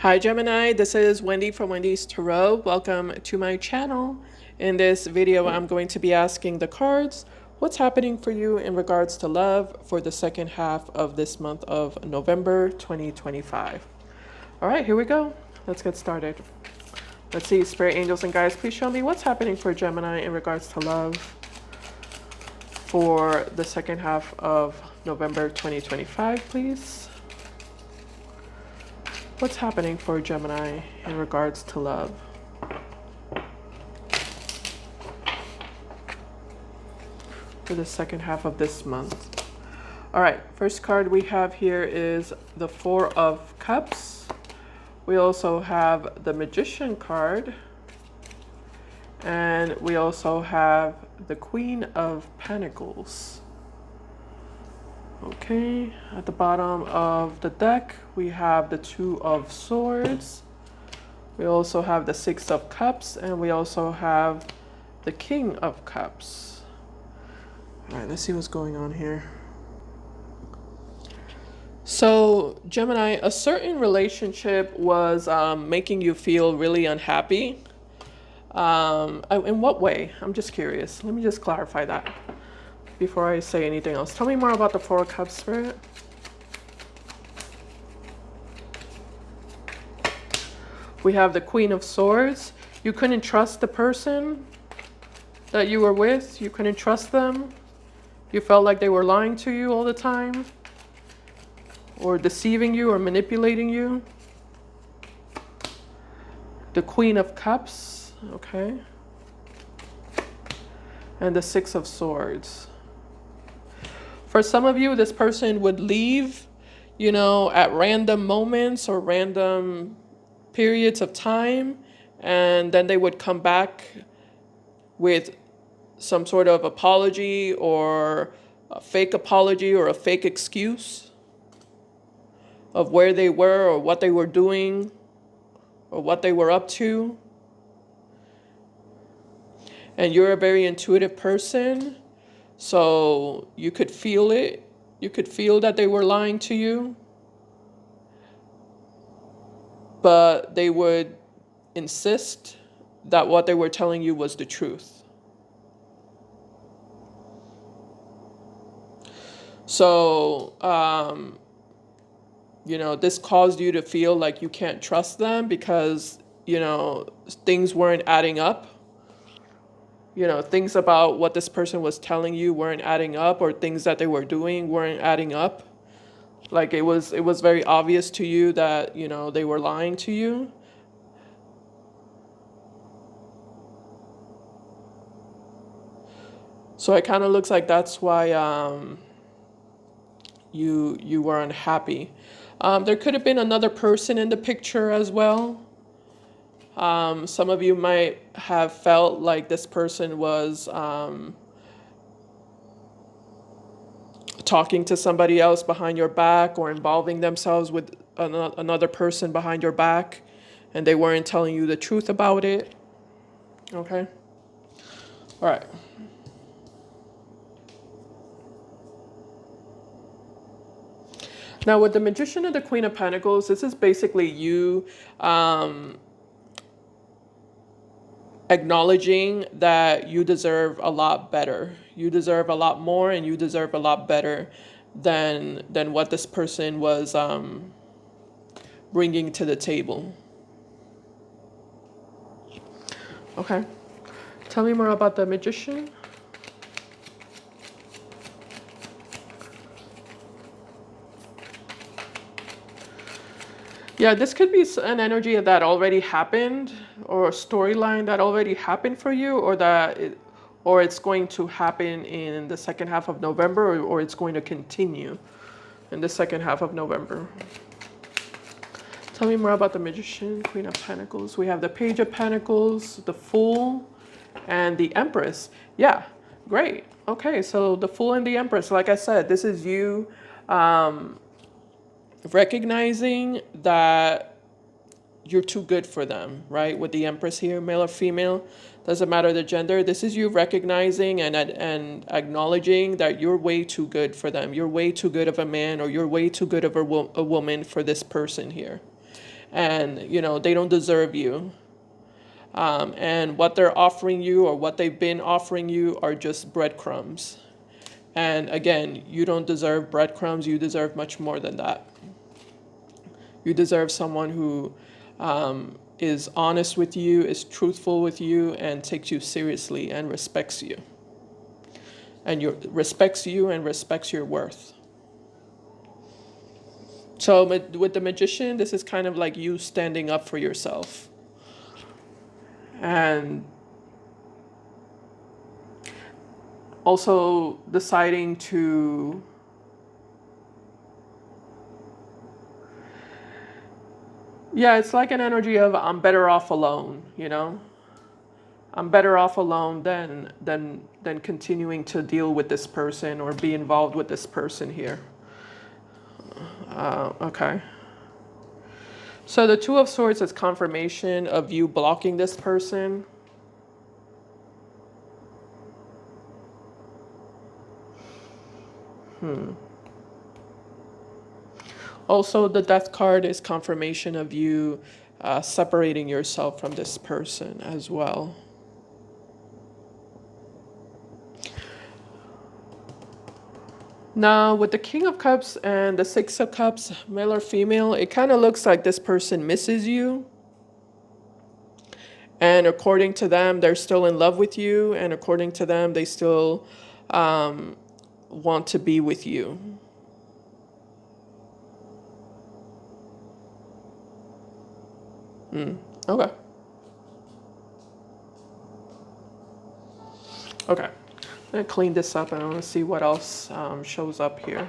Hi Gemini, this is Wendy from Wendys Tarot. Welcome to my channel. In this video, I'm going to be asking the cards what's happening for you in regards to love for the second half of this month of November 2025. All right, here we go. Let's get started. Let's see, Spirit Angels and Guides, please show me what's happening for Gemini in regards to love for the second half of November 2025, please. What's happening for Gemini in regards to love? For the second half of this month. All right, first card we have here is the Four of Cups. We also have the Magician card. And we also have the Queen of Pentacles. Okay, at the bottom of the deck, we have the Two of Swords. We also have the Six of Cups, and we also have the King of Cups. All right, let's see what's going on here. So, Gemini, a certain relationship was making you feel really unhappy. In what way? I'm just curious. Let me just clarify that before I say anything else. Tell me more about the Four of Cups, Spirit. We have the Queen of Swords. You couldn't trust the person that you were with. You couldn't trust them. You felt like they were lying to you all the time, or deceiving you or manipulating you. The Queen of Cups, okay. And the Six of Swords. For some of you, this person would leave, at random moments or random periods of time, and then they would come back with some sort of apology or a fake apology or a fake excuse of where they were or what they were doing or what they were up to. And you're a very intuitive person, so you could feel it. You could feel that they were lying to you, but they would insist that what they were telling you was the truth. So, this caused you to feel like you can't trust them because, things weren't adding up. Things about what this person was telling you weren't adding up, or things that they were doing weren't adding up. Like it was very obvious to you that, they were lying to you. So it kind of looks like that's why you were unhappy. There could have been another person in the picture as well. Some of you might have felt like this person was talking to somebody else behind your back, or involving themselves with another person behind your back, and they weren't telling you the truth about it. Okay? All right. Now, with the Magician and the Queen of Pentacles, this is basically you acknowledging that you deserve a lot better. You deserve a lot more, and you deserve a lot better than what this person was bringing to the table. Okay. Tell me more about the Magician. Yeah, this could be an energy that already happened, or a storyline that already happened for you, or it's going to happen in the second half of November, or it's going to continue in the second half of November. Tell me more about the Magician, Queen of Pentacles. We have the Page of Pentacles, the Fool, and the Empress. Yeah, great. Okay, so the Fool and the Empress, like I said, this is you recognizing that you're too good for them, right? With the Empress here, male or female, doesn't matter the gender. This is you recognizing and acknowledging that you're way too good for them. You're way too good of a man, or you're way too good of a woman for this person here. and they don't deserve you. And what they're offering you, or what they've been offering you, are just breadcrumbs. And again, you don't deserve breadcrumbs. You deserve much more than that. You deserve someone who is honest with you, is truthful with you, and takes you seriously and respects you. And respects you and respects your worth. So with the Magician, this is kind of like you standing up for yourself. And also deciding to it's like an energy of I'm better off alone, I'm better off alone than continuing to deal with this person or be involved with this person here. Okay. So the Two of Swords is confirmation of you blocking this person. Also, the Death card is confirmation of you separating yourself from this person as well. Now, with the King of Cups and the Six of Cups, male or female, it kind of looks like this person misses you. And according to them, they're still in love with you. And according to them, they still want to be with you. Okay. Okay. I'm going to clean this up and I want to see what else shows up here.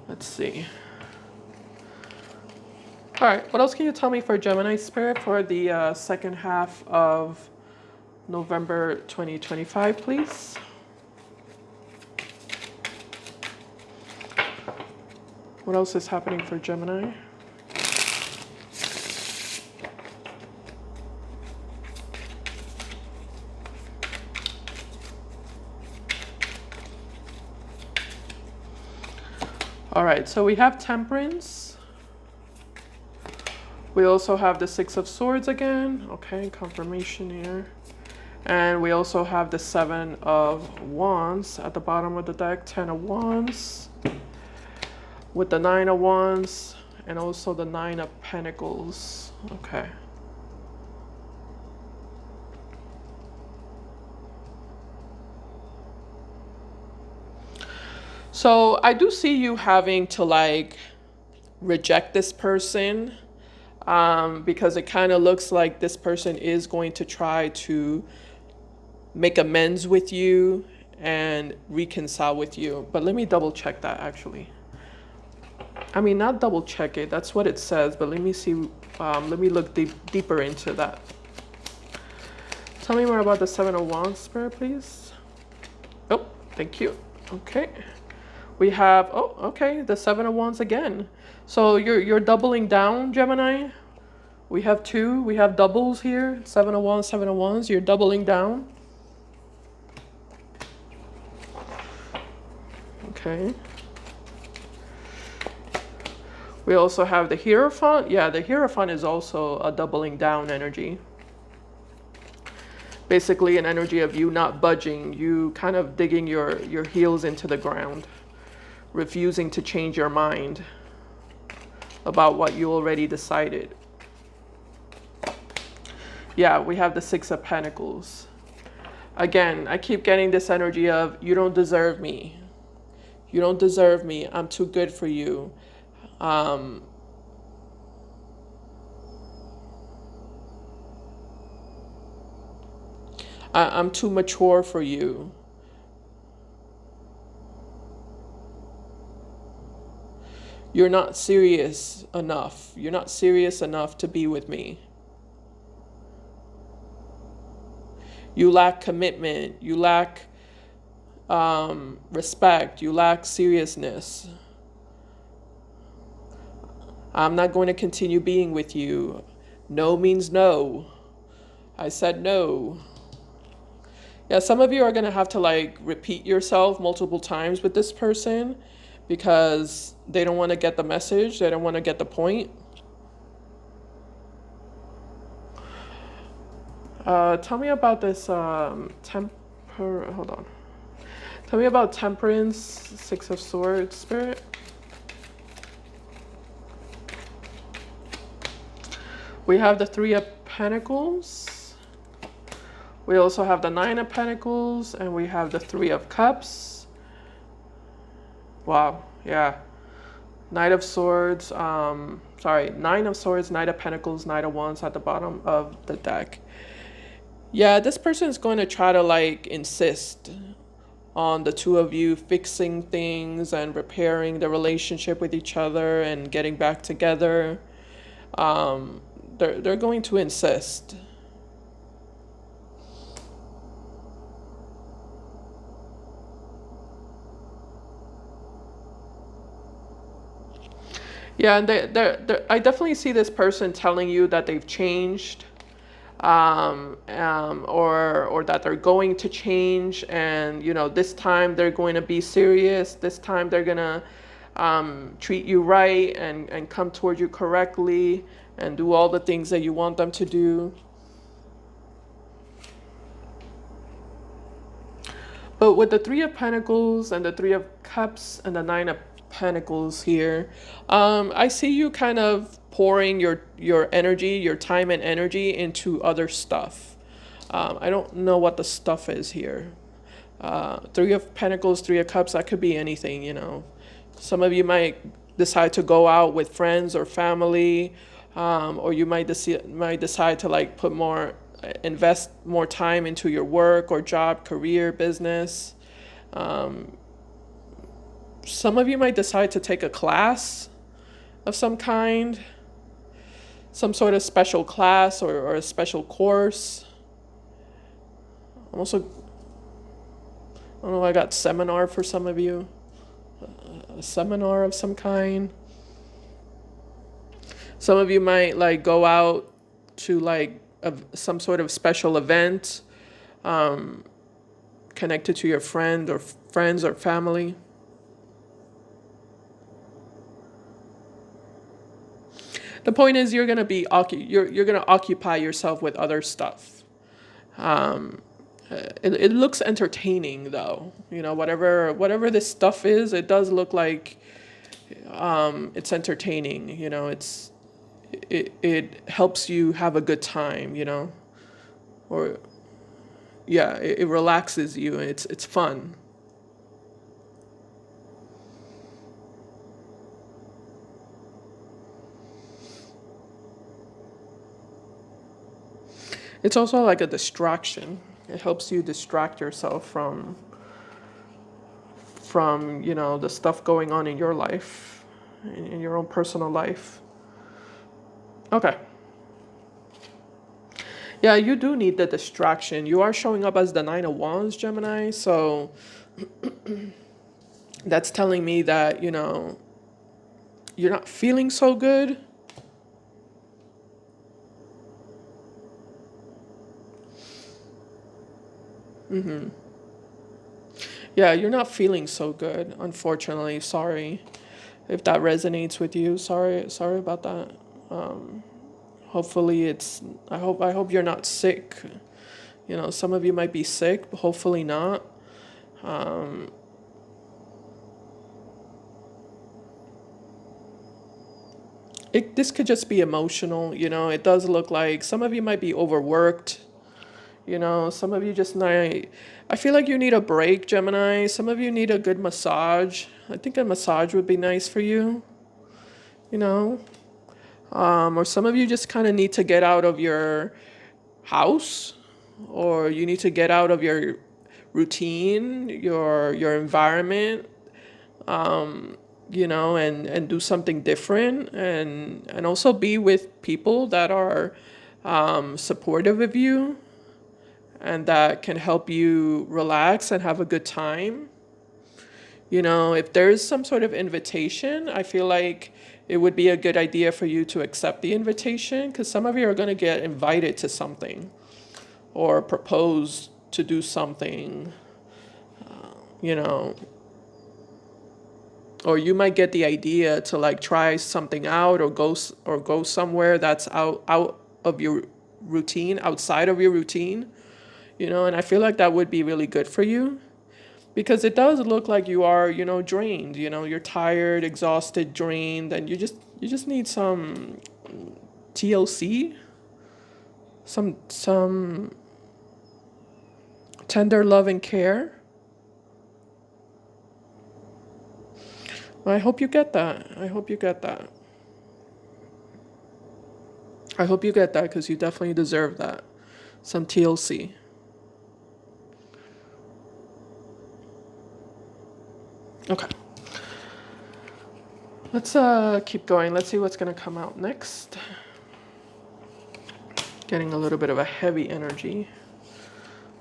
Let's see. All right. What else can you tell me for Gemini Spirit for the second half of November 2025, please? What else is happening for Gemini? All right, so we have Temperance. We also have the Six of Swords again. Okay, confirmation here. And we also have the Seven of Wands at the bottom of the deck, 10 of Wands, with the 9 of Wands, and also the 9 of Pentacles. Okay. So I do see you having to like reject this person because it kind of looks like this person is going to try to make amends with you and reconcile with you. But let me double check that actually. I mean, not double check it. That's what it says. But let me see. Let me look deeper into that. Tell me more about the Seven of Wands, Spirit, please. Oh, thank you. Okay. We have, oh, okay, the Seven of Wands again. So you're doubling down, Gemini. We have two. We have doubles here. Seven of Wands, Seven of Wands. You're doubling down. Okay. We also have the Hierophant. Yeah, the Hierophant is also a doubling down energy. Basically an energy of you not budging, you kind of digging your heels into the ground, refusing to change your mind about what you already decided. Yeah, we have the Six of Pentacles. Again, I keep getting this energy of you don't deserve me. You don't deserve me. I'm too good for you. I'm too mature for you. You're not serious enough. You're not serious enough to be with me. You lack commitment. You lack respect. You lack seriousness. I'm not going to continue being with you. No means no. I said no. Yeah, some of you are going to have to like repeat yourself multiple times with this person because they don't want to get the message. They don't want to get the point. Tell me about this hold on. Tell me about Temperance, Six of Swords, Spirit. We have the Three of Pentacles. We also have the Nine of Pentacles, and we have the Three of Cups. Wow, yeah. Knight of Swords, sorry, Nine of Swords, Knight of Pentacles, Knight of Wands at the bottom of the deck. Yeah, this person is going to try to like insist on the two of you fixing things and repairing the relationship with each other and getting back together. Um, they're going to insist. Yeah, and I definitely see this person telling you that they've changed, or that they're going to change, and you know this time they're going to be serious. This time they're gonna treat you right and come toward you correctly and do all the things that you want them to do. But with the Three of Pentacles and the Three of Cups and the Nine of Pentacles here, I see you kind of pouring your energy, your time and energy into other stuff. I don't know what the stuff is here. Three of Pentacles, Three of Cups, that could be anything, you know. Some of you might decide to go out with friends or family, or you might decide to like invest more time into your work or job, career, business. Some of you might decide to take a class of some kind, some sort of special class or a special course. I'm also, I don't know, I got seminar for some of you, a seminar of some kind. Some of you might like go out to like some sort of special event, connected to your friends or family. The point is you're gonna be you're gonna occupy yourself with other stuff. It looks entertaining though. You know, whatever this stuff is, it does look like it's entertaining. You know, it helps you have a good time. You know, or yeah, it relaxes you. It's fun. It's also like a distraction. It helps you distract yourself from you know the stuff going on in your life, in your own personal life. Okay. Yeah, you do need the distraction. You are showing up as the Nine of Wands, Gemini, so that's telling me that, you know, you're not feeling so good. Yeah, you're not feeling so good, unfortunately. Sorry if that resonates with you. Sorry about that. Hopefully it's I hope you're not sick. You know, some of you might be sick, but hopefully not. This could just be emotional, you know. It does look like some of you might be overworked. You know, some of you just might. I feel like you need a break, Gemini. Some of you need a good massage. I think a massage would be nice for you. You know, or some of you just kind of need to get out of your house, or you need to get out of your routine, your environment. You know, and do something different, and also be with people that are supportive of you and that can help you relax and have a good time. You know, if there's some sort of invitation, I feel like it would be a good idea for you to accept the invitation, because some of you are going to get invited to something or proposed to do something, you know, or you might get the idea to like try something out or go somewhere that's out of your routine, outside of your routine, and I feel like that would be really good for you because it does look like you are, drained, you're tired, exhausted, drained, and you just need some TLC, some tender love and care. I hope you get that. I hope you get that. I hope you get that because you definitely deserve that. Some TLC. Okay. Let's keep going. Let's see what's going to come out next. Getting a little bit of a heavy energy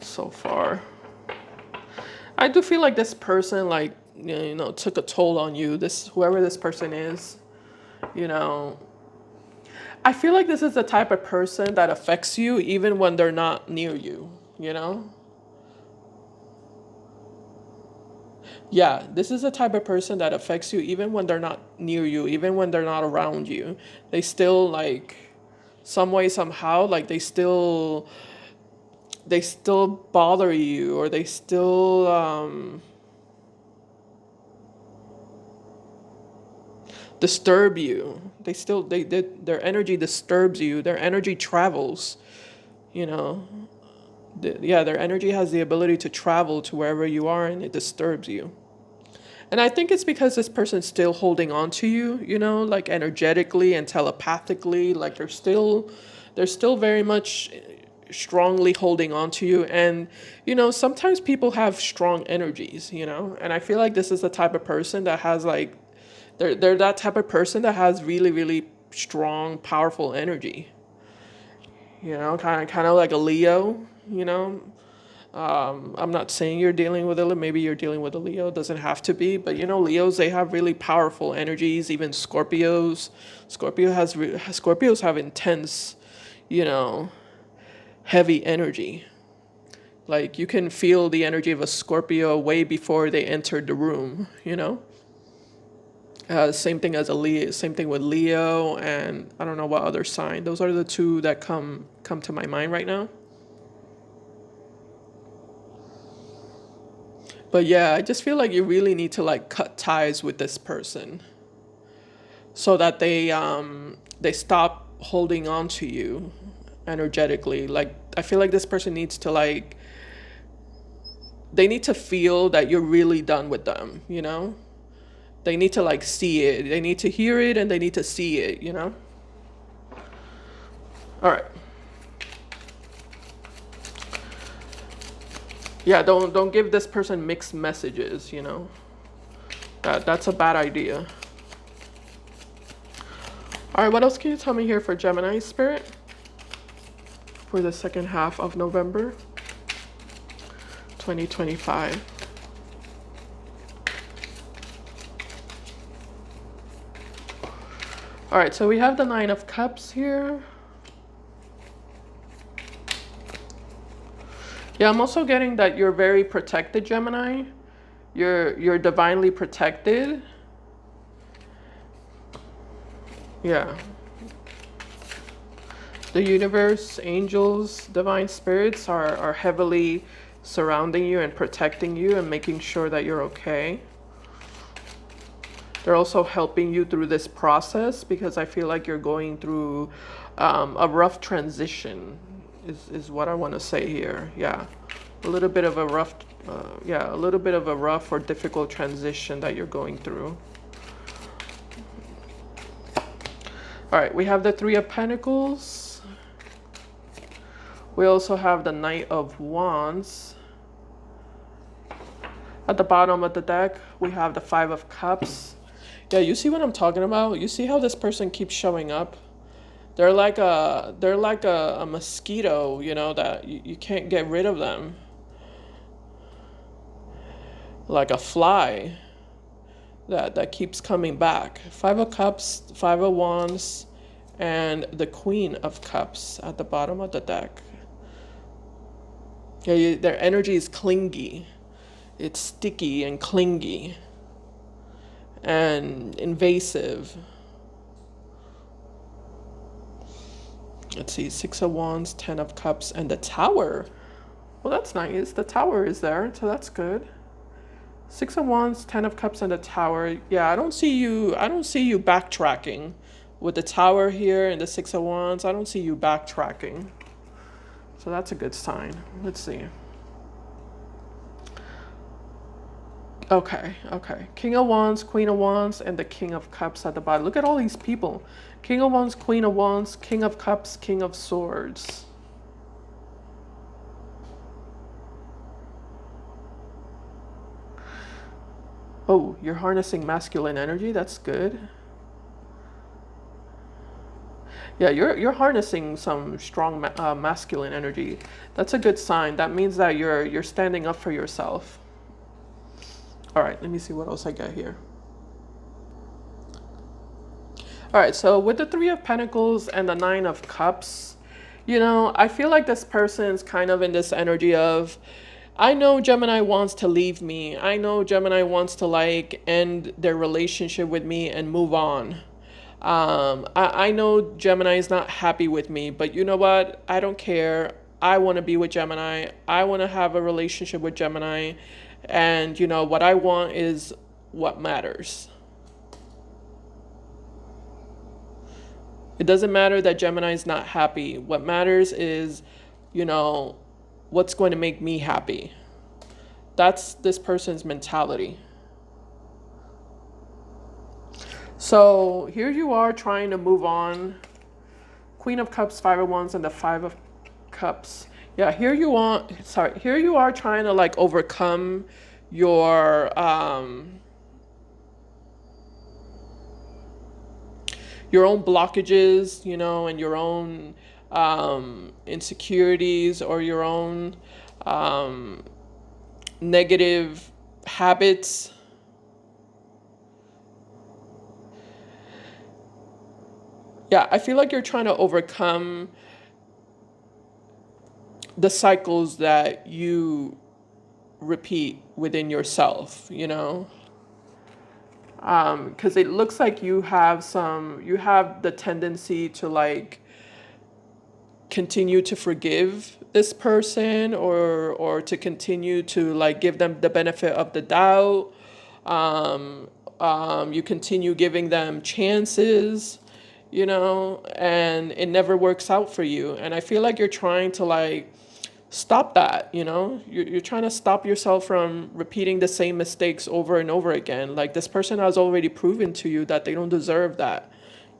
so far. I do feel like this person, like, took a toll on you. Whoever this person is, I feel like this is the type of person that affects you even when they're not near you, Yeah, this is the type of person that affects you even when they're not near you, even when they're not around you. They still, like, some way, somehow, like, they still bother you, or they still disturb you. Their energy disturbs you. Their energy travels, you know. Their energy has the ability to travel to wherever you are, and it disturbs you. And I think it's because this person's still holding on to you, like energetically and telepathically, like they're still very much strongly holding on to you. And sometimes people have strong energies, and I feel like this is the type of person that has, like, they're that type of person that has really, really strong, powerful energy. Kind of like a Leo. I'm not saying you're dealing with a Leo. Maybe you're dealing with a Leo. It doesn't have to be. But Leos, they have really powerful energies. Even Scorpios. Scorpios have intense, heavy energy. Like, you can feel the energy of a Scorpio way before they entered the room. Same thing as a Leo. Same thing with Leo, and I don't know what other sign. Those are the two that come to my mind right now. But yeah, I just feel like you really need to, like, cut ties with this person so that they stop holding on to you energetically. Like, I feel like this person needs to, like, they need to feel that you're really done with them. They need to, like, see it. They need to hear it, and they need to see it. All right. Yeah, don't give this person mixed messages. That's a bad idea. All right, what else can you tell me here for Gemini spirit for the second half of November 2025? All right, so we have the Nine of Cups here. Yeah, I'm also getting that you're very protected, Gemini. You're divinely protected. Yeah. The universe, angels, divine spirits are heavily surrounding you and protecting you and making sure that you're okay. They're also helping you through this process because I feel like you're going through a rough transition is what I want to say here. Yeah. A little bit of a rough or difficult transition that you're going through. All right, we have the Three of Pentacles. We also have the Knight of Wands. At the bottom of the deck, we have the Five of Cups. Yeah, you see what I'm talking about? You see how this person keeps showing up? They're like a mosquito, that you can't get rid of them. Like a fly that keeps coming back. Five of Cups, Five of Wands, and the Queen of Cups at the bottom of the deck. Yeah, their energy is clingy. It's sticky and clingy and invasive. Let's see, Six of Wands, Ten of Cups, and the Tower. Well, that's nice. The Tower is there, so that's good. Six of Wands, Ten of Cups, and the Tower. Yeah, I don't see you. I don't see you backtracking with the Tower here and the Six of Wands. I don't see you backtracking. So that's a good sign. Let's see. Okay, okay. King of Wands, Queen of Wands, and the King of Cups at the bottom. Look at all these people. King of Wands, Queen of Wands, King of Cups, King of Swords. Oh, you're harnessing masculine energy. That's good. Yeah, you're harnessing some strong masculine energy. That's a good sign. That means that you're standing up for yourself. All right, let me see what else I got here. All right, so with the Three of Pentacles and the Nine of Cups, you know, I feel like this person's kind of in this energy of, I know Gemini wants to leave me. I know Gemini wants to like end their relationship with me and move on. I know Gemini is not happy with me, but you know what? I don't care. I want to be with Gemini. I want to have a relationship with Gemini. And, you know, what I want is what matters. It doesn't matter that Gemini is not happy. What matters is, you know, what's going to make me happy. That's this person's mentality. So here you are trying to move on. Queen of Cups, Five of Wands, and the Five of Cups. Yeah, here you are trying to like overcome your own blockages, you know, and your own insecurities or your own negative habits. Yeah, I feel like you're trying to overcome the cycles that you repeat within yourself, you know? Because it looks like you have the tendency to like continue to forgive this person or to continue to like give them the benefit of the doubt. You continue giving them chances, you know, and it never works out for you. And I feel like you're trying to like stop that, you know, you're trying to stop yourself from repeating the same mistakes over and over again. Like this person has already proven to you that they don't deserve that.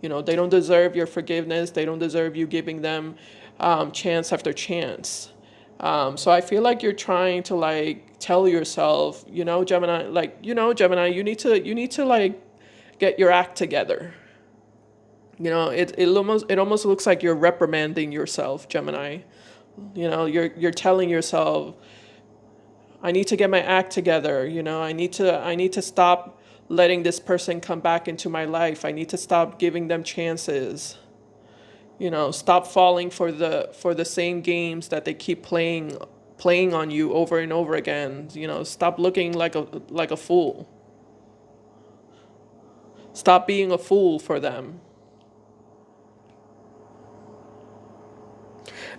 You know, they don't deserve your forgiveness. They don't deserve you giving them chance after chance. So I feel like you're trying to like tell yourself, you know, Gemini, like, you know, Gemini, you need to like get your act together. You know, it almost looks like you're reprimanding yourself, Gemini. You know, you're telling yourself, I need to get my act together, you know, I need to stop letting this person come back into my life. I need to stop giving them chances. You know, stop falling for the same games that they keep playing on you over and over again. You know, stop looking like a fool. Stop being a fool for them.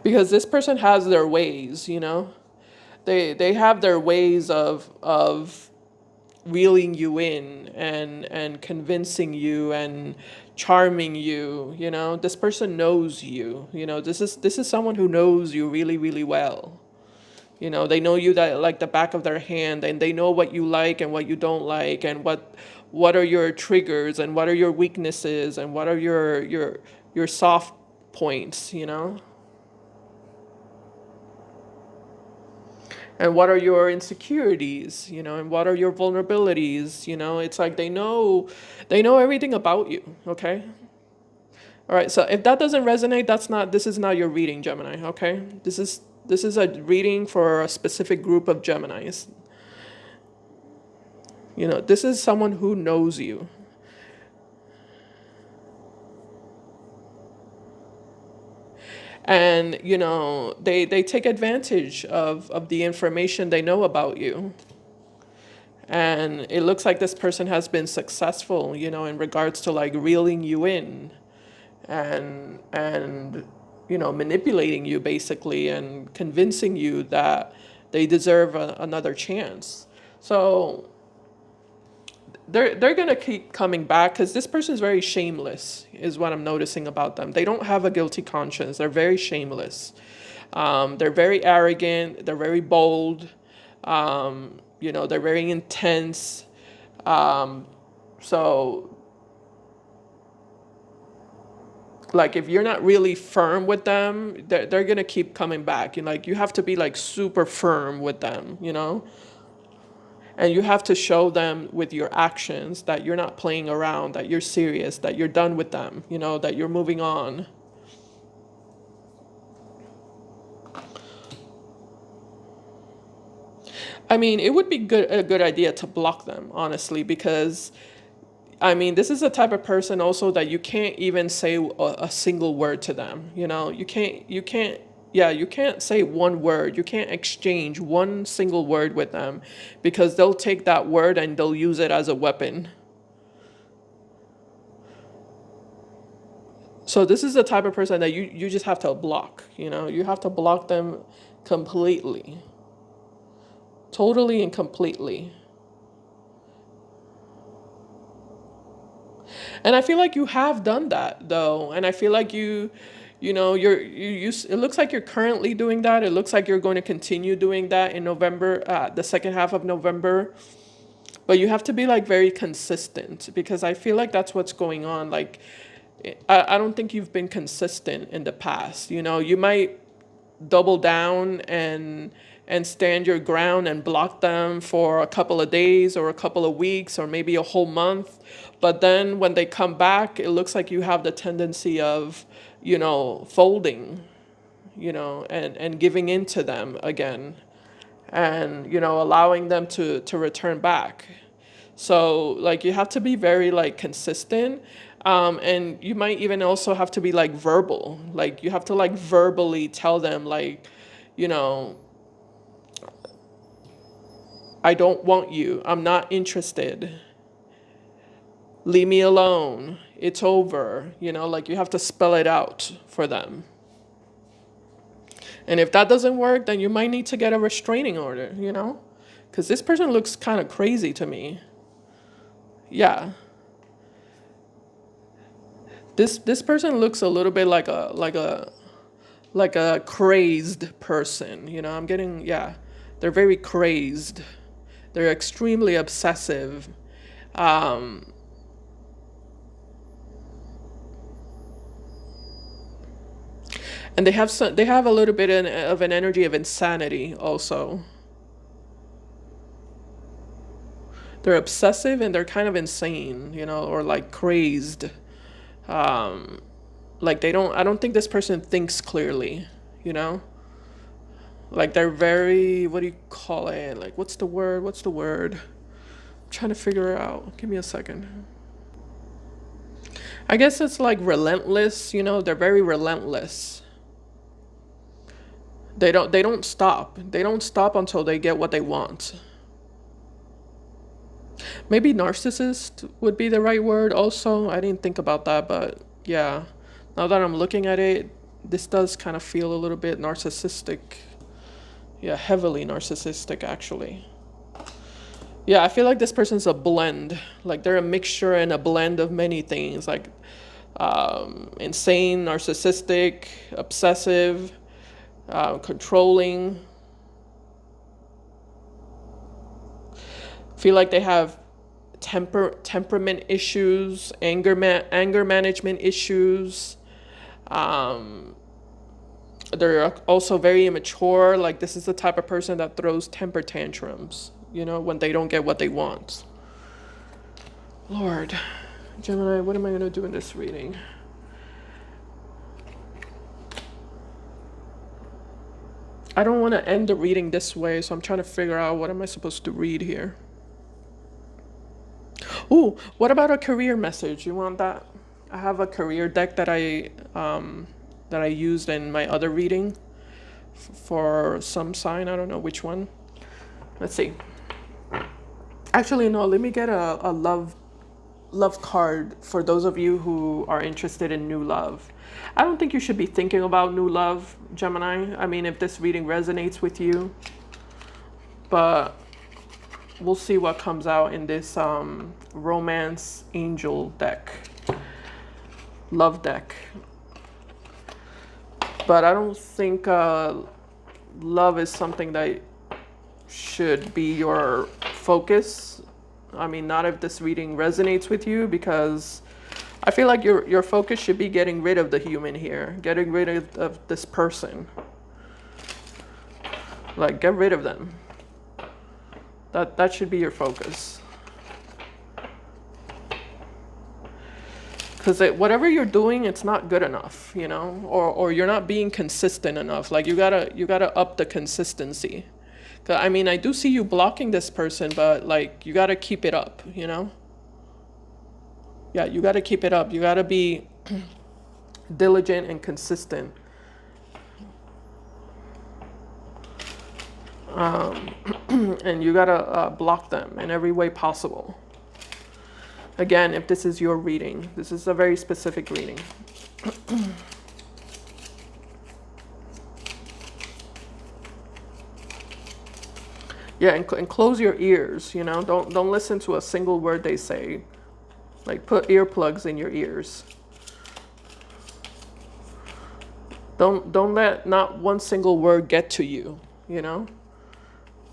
Because this person has their ways, you know. They have their ways of reeling you in and convincing you and charming you, you know. This person knows you, you know. This is someone who knows you really, really well. You know, they know you that like the back of their hand, and they know what you like and what you don't like, and what are your triggers and what are your weaknesses and what are your soft points, you know. And what are your insecurities, you know, and what are your vulnerabilities, you know. It's like they know everything about you, okay. All right, so if that doesn't resonate, this is not your reading, Gemini, okay. This is a reading for a specific group of Geminis. You know, this is someone who knows you. And you know, they take advantage of the information they know about you. And it looks like this person has been successful, you know, in regards to like reeling you in and manipulating you basically and convincing you that they deserve another chance. So they're gonna keep coming back because this person is very shameless, is what I'm noticing about them. They don't have a guilty conscience. They're very shameless. They're very arrogant. They're very bold. They're very intense. So, like, if you're not really firm with them, they're gonna keep coming back. You have to be like super firm with them. And you have to show them with your actions that you're not playing around, that you're serious, that you're done with them, that you're moving on. I mean, it would be a good idea to block them, honestly, because I mean, this is the type of person also that you can't even say a single word to them. You can't say one word. You can't exchange one single word with them because they'll take that word and they'll use it as a weapon. So this is the type of person that you just have to block. You have to block them completely, totally and completely. And I feel like you have done that though, and I feel like it looks like you're currently doing that. It looks like you're going to continue doing that in November, the second half of November. But you have to be like very consistent because I feel like that's what's going on. Like, I don't think you've been consistent in the past. You might double down and stand your ground and block them for a couple of days or a couple of weeks or maybe a whole month. But then when they come back, it looks like you have the tendency of, folding, and giving in to them again and, allowing them to return back. So like you have to be very like consistent. And you might even also have to be like verbal. Like you have to like verbally tell them like, you know, I don't want you. I'm not interested. Leave me alone. It's over. Like you have to spell it out for them. And if that doesn't work, then you might need to get a restraining order. Because this person looks kind of crazy to me. Yeah. This person looks a little bit like a crazed person. I'm getting, yeah. They're very crazed. They're extremely obsessive. Um, and they have a little bit of an energy of insanity also. They're obsessive and they're kind of insane, or like crazed. Um, like I don't think this person thinks clearly, you know? Like they're very, what do you call it? Like what's the word? I'm trying to figure it out. Give me a second. I guess it's like relentless, they're very relentless. They don't stop. They don't stop until they get what they want. Maybe narcissist would be the right word also. I didn't think about that, but yeah. Now that I'm looking at it, this does kind of feel a little bit narcissistic. Yeah, heavily narcissistic actually. Yeah, I feel like this person's a blend. Like they're a mixture and a blend of many things. Like insane, narcissistic, obsessive, controlling. Feel like they have temperament issues, anger management issues. Um, they're also very immature. Like this is the type of person that throws temper tantrums, when they don't get what they want. Lord, Gemini, what am I gonna do in this reading? I don't want to end the reading this way, so I'm trying to figure out what am I supposed to read here. Ooh, what about a career message? You want that? I have a career deck that I used in my other reading for some sign. I don't know which one. Let's see. Actually, no. Let me get a love card for those of you who are interested in new love. I don't think you should be thinking about new love, Gemini. I mean, if this reading resonates with you, but we'll see what comes out in this romance angel deck, love deck. But I don't think love is something that should be your focus. I mean, not if this reading resonates with you, because I feel like your focus should be getting rid of the human here, getting rid of this person. Like, get rid of them. That should be your focus. Because whatever you're doing, it's not good enough, you know, or you're not being consistent enough. Like, you gotta up the consistency. 'Cause, I mean, I do see you blocking this person, but like, you gotta keep it up, you know. Yeah, you gotta keep it up. You gotta be diligent and consistent. And you gotta block them in every way possible. Again, if this is your reading, this is a very specific reading. Yeah, and close your ears, you know. Don't listen to a single word they say. Like, put earplugs in your ears. Don't let not one single word get to you, you know.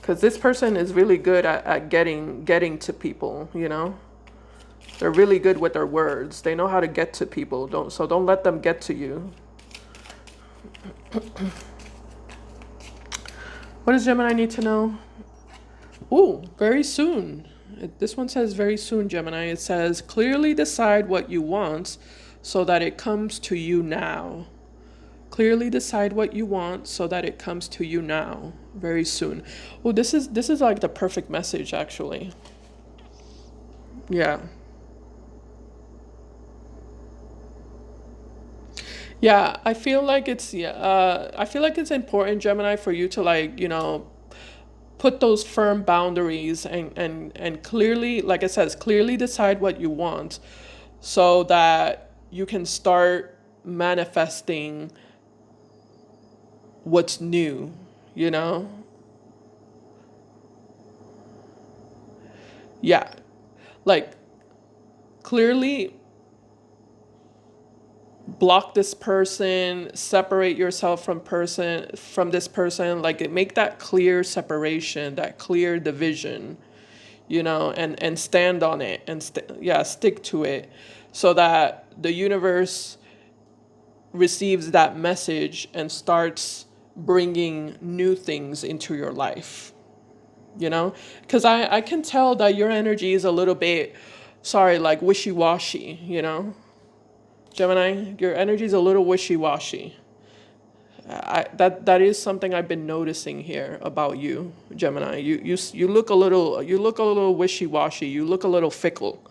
Because this person is really good at getting to people, you know. They're really good with their words. They know how to get to people. Don't let them get to you. What does Gemini need to know? Ooh, very soon. This one says very soon, Gemini. It says, clearly decide what you want so that it comes to you now. Clearly decide what you want so that it comes to you now. Very soon. Oh, this is like the perfect message, actually. Yeah. Yeah, I feel like it's important, Gemini, for you to, like, you know, put those firm boundaries and clearly, like it says, clearly decide what you want so that you can start manifesting what's new, you know? Yeah. Like, clearly block this person, separate yourself from this person, like, make that clear separation, that clear division, you know, and stand on it, and stick to it, so that the universe receives that message and starts bringing new things into your life, you know. Because I can tell that your energy is a little bit, sorry, like, wishy-washy, you know. Gemini, your energy is a little wishy-washy. That is something I've been noticing here about you, Gemini. You look a little wishy-washy. You look a little fickle,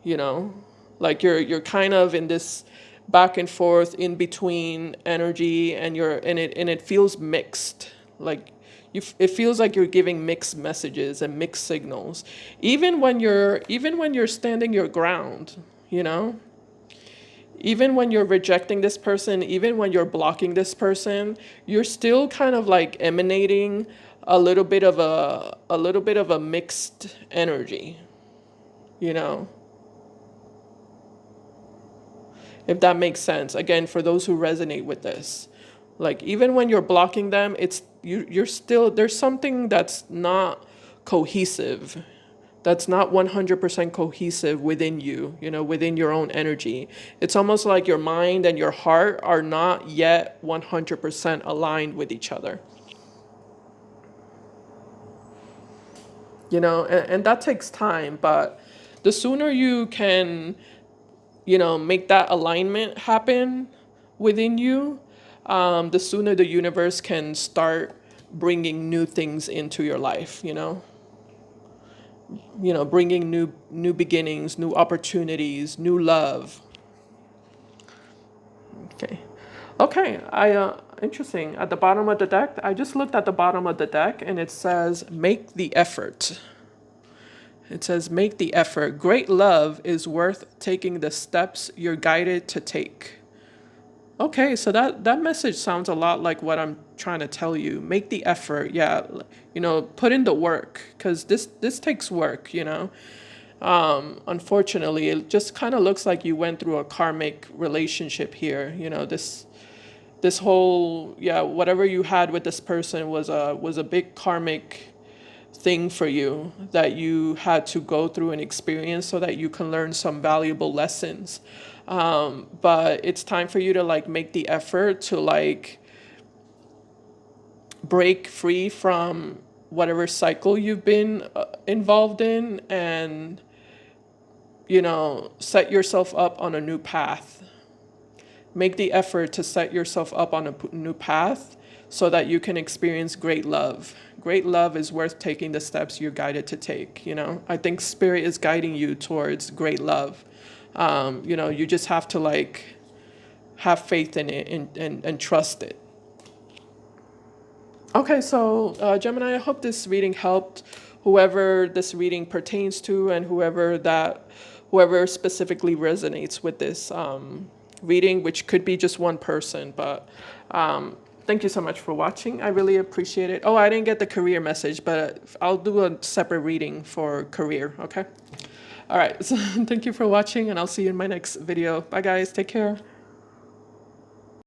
you know, like you're kind of in this back and forth in between energy, and it feels mixed. Like, it feels like you're giving mixed messages and mixed signals, even when you're standing your ground, you know. Even when you're rejecting this person, even when you're blocking this person, you're still kind of like emanating a little bit of a mixed energy, you know, if that makes sense. Again, for those who resonate with this, like, even when you're blocking them, you're still, there's something that's not cohesive, that's not 100% cohesive within you, you know, within your own energy. It's almost like your mind and your heart are not yet 100% aligned with each other. You know, and that takes time, but the sooner you can, you know, make that alignment happen within you, the sooner the universe can start bringing new things into your life, you know. You know, bringing new beginnings, new opportunities, new love. Okay, I interesting. At the bottom of the deck, I just looked at the bottom of the deck, and it says make the effort. It says make the effort. Great love is worth taking the steps you're guided to take. Okay, so that message sounds a lot like what I'm trying to tell you. Make the effort, yeah. Put in the work, because this takes work. Unfortunately, it just kind of looks like you went through a karmic relationship here. This whole, yeah, whatever you had with this person was a big karmic thing for you that you had to go through and experience so that you can learn some valuable lessons. But it's time for you to like make the effort to like break free from whatever cycle you've been involved in, and set yourself up on a new path. Make the effort to set yourself up on a new path so that you can experience great love. Great love is worth taking the steps you're guided to take. I think spirit is guiding you towards great love. You just have to like have faith in it, and trust it. Okay, so Gemini, I hope this reading helped whoever this reading pertains to, and whoever specifically resonates with this reading, which could be just one person. But thank you so much for watching. I really appreciate it. Oh, I didn't get the career message, but I'll do a separate reading for career. Okay. All right. So thank you for watching, and I'll see you in my next video. Bye, guys. Take care.